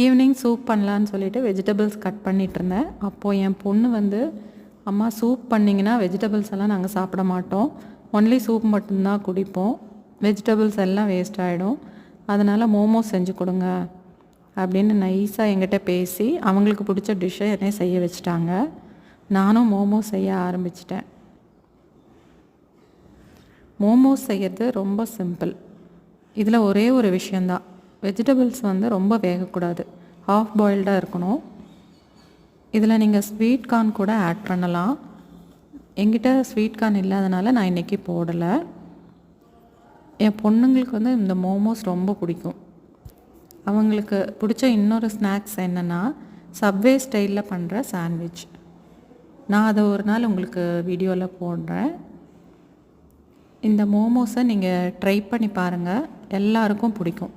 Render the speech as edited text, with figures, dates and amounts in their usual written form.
Evening soup பண்ணலான்னு சொல்லிவிட்டு vegetables cut பண்ணிகிட்ருந்தேன். அப்போது என் பொண்ணு வந்து, அம்மா சூப் பண்ணிங்கன்னா வெஜிடபிள்ஸ் எல்லாம் நாங்கள் சாப்பிட மாட்டோம், ஒன்லி சூப் மட்டும்தான் குடிப்போம், வெஜிடபிள்ஸ் எல்லாம் வேஸ்ட் ஆகிடும், அதனால் மோமோஸ் செஞ்சு கொடுங்க அப்படின்னு நைஸாக என்கிட்ட பேசி அவங்களுக்கு பிடிச்ச டிஷ்ஷை என்னை செய்ய வச்சுட்டாங்க. நானும் மோமோஸ் செய்ய ஆரம்பிச்சிட்டேன். மோமோஸ் செய்கிறது ரொம்ப சிம்பிள். இதில் ஒரே ஒரு விஷயந்தான், வெஜிடபிள்ஸ் வந்து ரொம்ப வேகக்கூடாது, ஹாஃப் பாயில்டாக இருக்கணும். இதில் நீங்கள் ஸ்வீட் கார்ன் கூட ஆட் பண்ணலாம். என்கிட்ட ஸ்வீட் கார்ன் இல்லாதனால நான் இன்றைக்கி போடலை. என் பொண்ணுங்களுக்கு வந்து இந்த மோமோஸ் ரொம்ப பிடிக்கும். அவங்களுக்கு பிடிச்ச இன்னொரு ஸ்நாக்ஸ் என்னென்னா சப்வே ஸ்டைலில் பண்ணுற சாண்ட்விச். நான் அதை ஒரு நாள் உங்களுக்கு வீடியோவில் போடுறேன். இந்த மோமோஸை நீங்கள் ட்ரை பண்ணி பாருங்கள், எல்லாருக்கும் பிடிக்கும்.